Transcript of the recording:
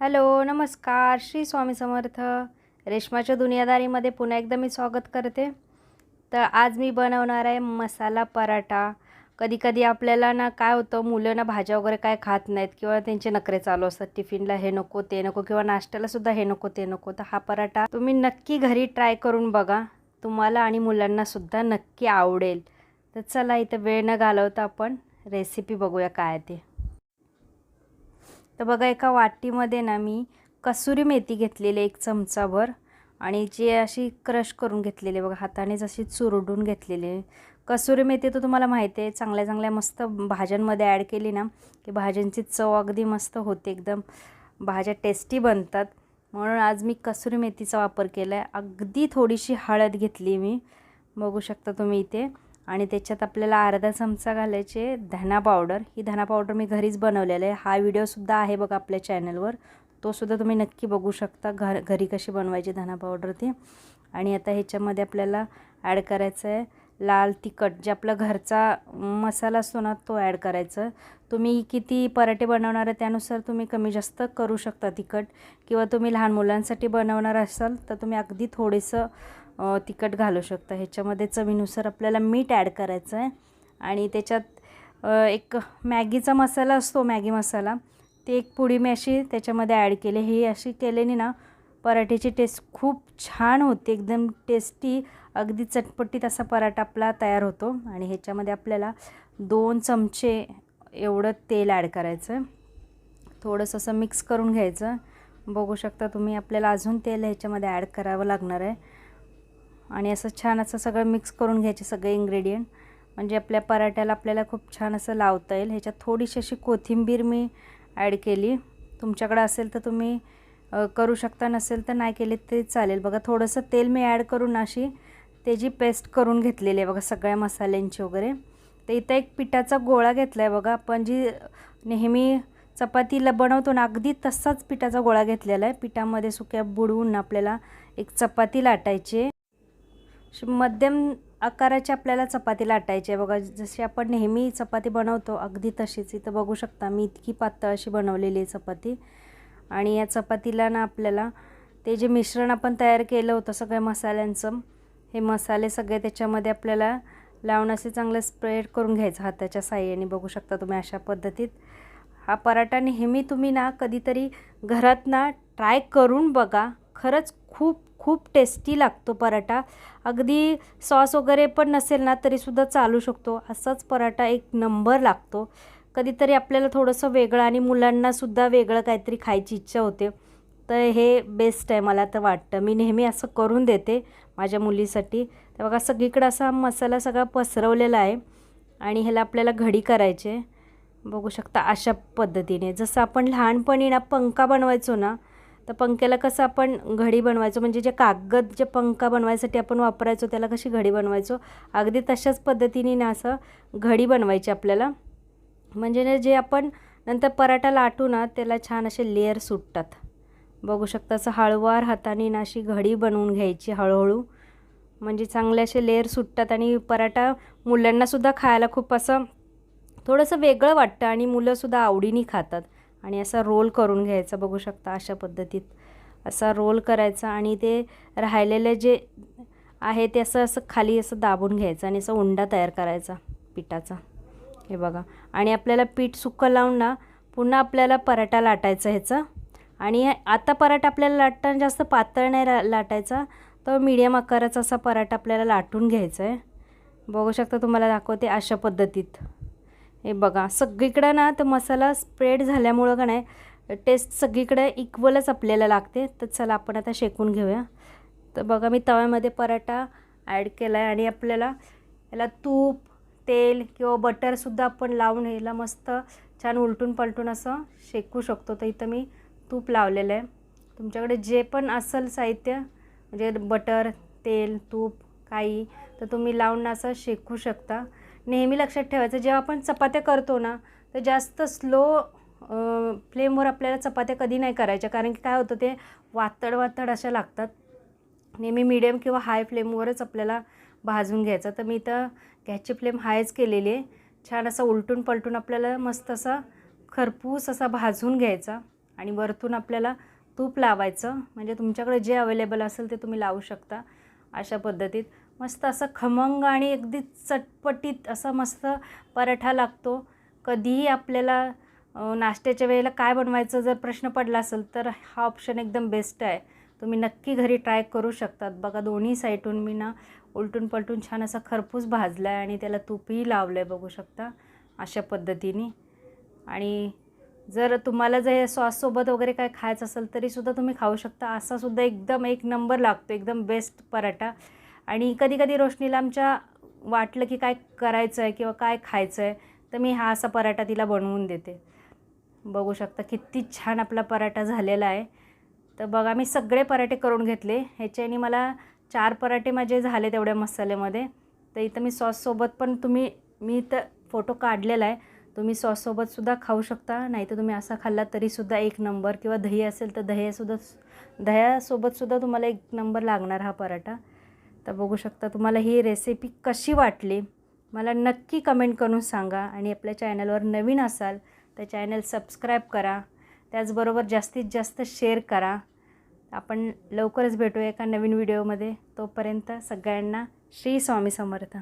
Hello, नमस्कार. श्री स्वामी समर्थ. रेश्माच्या दुनियादारीमध्ये पुन्हा एकदा मी स्वागत करते. तर आज मी बनवणार आहे मसाला पराठा. कधी आपल्याला ना काय होतं, मुलं ना भाज्या वगैरे काय खात नाहीत किंवा त्यांचे नखरे चालू असतात. टिफिनला हे नको ते नको किंवा नाश्त्यालासुद्धा हे नको ते नको. तर हा पराठा तुम्ही नक्की घरी ट्राय करून बघा. तुम्हाला आणि मुलांनासुद्धा नक्की आवडेल. तर चला, इथं वेळ न घालवता आपण रेसिपी बघूया काय ते. तर बघा, एका वाटीमध्ये ना मी कसुरी मेथी घेतलेली 1 चमचाभर आणि जी अशी क्रश करून घेतलेली बघा, हातानेच अशी चुरडून घेतलेली. कसुरी मेथी तर तुम्हाला माहिती आहे, चांगल्या चांगल्या मस्त भाज्यांमध्ये ॲड केली ना की भाज्यांची चव अगदी मस्त होते, एकदम भाज्या टेस्टी बनतात. म्हणून आज मी कसुरी मेथीचा वापर केला आहे. अगदी थोडीशी हळद घेतली मी, बघू शकता तुम्ही इथे. आणि त्याच्यात आपल्याला अर्धा चमचा घालायचे धना पावडर. ही धना पावडर मी घरीच बनवलेलं आहे. हा व्हिडिओसुद्धा आहे बघा आपल्या चॅनलवर, तोसुद्धा तुम्ही नक्की बघू शकता घरी कशी बनवायची धना पावडर ती. आणि आता ह्याच्यामध्ये आपल्याला ॲड करायचं आहे लाल तिखट, जे आपला घरचा मसाला असतो ना तो ॲड करायचा. तुम्ही किती पराठे बनवणार आहे त्यानुसार तुम्ही कमी जास्त करू शकता तिखट, किंवा तुम्ही लहान मुलांसाठी बनवणार असाल तर तुम्ही अगदी थोडंसं तिखट घालू शकता. ह्याच्यामध्ये चवीनुसार आपल्याला मीठ ॲड करायचं आहे. आणि त्याच्यात एक मॅगीचा मसाला असतो, मॅगी मसाला, ते एक पुडी मी अशी त्याच्यामध्ये ॲड केली. ही अशी केल्याने ना पराठ्याची टेस्ट खूप छान होते, एकदम टेस्टी, अगदी चटपटीत असा पराठा आपला तयार होतो. आणि ह्याच्यामध्ये आपल्याला 2 चमचे एवढं तेल ॲड करायचं आहे. थोडंसं असं मिक्स करून घ्यायचं. बघू शकता तुम्ही, आपल्याला अजून तेल ह्याच्यामध्ये ॲड करावं लागणार आहे. आणि असं छान असं सगळं मिक्स करून घ्यायचे सगळे इन्ग्रेडियंट, म्हणजे आपल्या पराठ्याला आपल्याला खूप छान असं लावता येईल. ह्याच्यात थोडीशी अशी कोथिंबीर मी ॲड केली. तुमच्याकडे असेल तर तुम्ही करू शकता, नसेल तर नाही केली तरी चालेल. बघा, थोडंसं तेल मी ॲड करून अशी त्याची पेस्ट करून घेतलेली आहे बघा, सगळ्या मसाल्यांची वगैरे. तर इथं एक पिठाचा गोळा घेतला आहे बघा, आपण जी नेहमी चपातीला बनवतो ना, अगदी तसाच पिठाचा गोळा घेतलेला आहे. पिठामध्ये सुक्या बुडवून आपल्याला एक चपाती लाटायची. मध्यम आकाराची आपल्याला चपाती लाटायची आहे बघा, जशी आपण नेहमी चपाती बनवतो अगदी तशीच. इथं बघू शकता मी इतकी पातळ अशी बनवलेली आहे चपाती. आणि या चपातीला ना आपल्याला ते जे मिश्रण आपण तयार केलं होतं सगळ्या मसाल्यांचं, हे मसाले सगळे त्याच्यामध्ये आपल्याला लावून असे चांगलं स्प्रेड करून घ्यायचं हाताच्या साहाय्याने. बघू शकता तुम्ही अशा पद्धतीत. हा पराठा नेहमी तुम्ही ना कधीतरी घरात ना ट्राय करून बघा. खरंच खूप खूप टेस्टी लागतो पराठा. अगदी सॉस वगैरे पण नसेल ना तरीसुद्धा चालू शकतो, असाच पराठा एक नंबर लागतो. कधीतरी आपल्याला थोडंसं वेगळं, आणि मुलांनासुद्धा वेगळं काहीतरी खायची इच्छा होते, तर हे बेस्ट आहे मला तर वाटतं. मी नेहमी असं करून देते माझ्या मुलीसाठी. तर बघा, सगळीकडे असा मसाला सगळा पसरवलेला आहे. आणि ह्याला आपल्याला घडी करायचे. बघू शकता अशा पद्धतीने, जसं आपण लहानपणी ना पंखा बनवायचो ना, तर पंख्याला कसं आपण घडी बनवायचो, म्हणजे जे कागद जे पंखा बनवायसाठी आपण वापरायचो त्याला कशी घडी बनवायचो, अगदी तशाच पद्धतीने ना असं घडी बनवायची आपल्याला. म्हणजे जे आपण नंतर पराठा लाटू ना त्याला छान असे लेयर सुटतात. बघू शकता, असं हळूवार हाताने ना अशी घडी बनवून घ्यायची हळूहळू, म्हणजे चांगले असे लेयर सुटतात. आणि पराठा मुलांनासुद्धा खायला खूप असं थोडंसं वेगळं वाटतं, आणि मुलंसुद्धा आवडीने खातात. आणि असा रोल करून घ्यायचा. बघू शकता अशा पद्धतीत असा रोल करायचा, आणि ते राहिलेलं जे आहे ते असं असं खाली असं दाबून घ्यायचं आणि असं उंडा तयार करायचा पिठाचा. हे बघा, आणि आपल्याला पीठ सुक्कं लावून ना पुन्हा आपल्याला पराठा लाटायचा ह्याचा. आणि आता पराठा आपल्याला लाटताना जास्त पातळ नाही लाटायचा, तर मीडियम आकाराचा असा पराठा आपल्याला लाटून घ्यायचा आहे. बघू शकता, तुम्हाला दाखवते अशा पद्धतीत. हे बघा, सगळीकडं ना तर मसाला स्प्रेड झाल्यामुळं का नाही टेस्ट सगळीकडे इक्वलच आपल्याला लागते. तर चला आपण आता शेकून घेऊया. तर बघा, मी तव्यामध्ये पराठा ॲड केला आहे, आणि आपल्याला याला तूप, तेल किंवा बटरसुद्धा आपण लावून याला मस्त छान उलटून पलटून असं शेकू शकतो. तर इथं मी तूप लावलेलं आहे. तुमच्याकडे जे पण असेल साहित्य, म्हणजे बटर, तेल, तूप काही, तर तुम्ही लावून असं शेकू शकता. नेहमी लक्षात ठेवायचं, जेव्हा आपण चपात्या करतो ना तर जास्त स्लो फ्लेमवर आपल्याला चपात्या कधी नाही करायच्या, कारण की काय होतं ते वातड अशा लागतात. नेहमी मीडियम किंवा हाय फ्लेमवरच आपल्याला भाजून घ्यायचं. तर मी तर गॅसची फ्लेम हायच केलेली आहे. छान असं उलटून पलटून आपल्याला मस्त असा खरपूस असा भाजून घ्यायचा. आणि वरतून आपल्याला तूप लावायचं, म्हणजे तुमच्याकडे जे अवेलेबल असेल ते तुम्ही लावू शकता. अशा पद्धतीत मस्त असं खमंग आणि अगदी चटपटीत असा मस्त पराठा लागतो. कधीही आपल्याला नाश्त्याच्या वेळेला काय बनवायचं जर प्रश्न पडला असेल तर हा ऑप्शन एकदम बेस्ट आहे. तुम्ही नक्की घरी ट्राय करू शकतात. बघा दोन्ही साईडून मी ना उलटून पलटून छान असा खरपूस भाजला आहे आणि त्याला तूपही लावलं आहे बघू शकता अशा पद्धतीने. आणि जर तुम्हाला जर सॉससोबत वगैरे काय खायचं असेल तरीसुद्धा तुम्ही खाऊ शकता. असासुद्धा एकदम एक नंबर लागतो, एकदम बेस्ट पराठा. आणि कधी कधी रोशनीला आमच्या वाटलं की काय करायचं आहे किंवा काय खायचं आहे तर मी हा असा पराठा तिला बनवून देते. बघू शकता किती छान आपला पराठा झालेला आहे. तर बघा मी सगळे पराठे करून घेतले. ह्याच्याने मला 4 पराठे माझे झाले तेवढ्या मसाल्यामध्ये. तर इथं मी सॉससोबत पण मी इथं फोटो काढलेला आहे. तुम्ही सॉससोबतसुद्धा खाऊ शकता, नाही तर तुम्ही असा खाल्ला तरीसुद्धा एक नंबर, किंवा दही असेल तर दह्यासोबतसुद्धा तुम्हाला एक नंबर लागणार हा पराठा. तर बघू शकता. तुम्हाला ही रेसिपी कशी वाटली मला नक्की कमेंट करून सांगा. आणि आपल्या चॅनलवर नवीन असाल तर चॅनल सबस्क्राईब करा. त्याचबरोबर जास्तीत जास्त शेअर करा. आपण लवकरच भेटूया एका नवीन व्हिडिओमध्ये. तोपर्यंत सगळ्यांना श्री स्वामी समर्थ.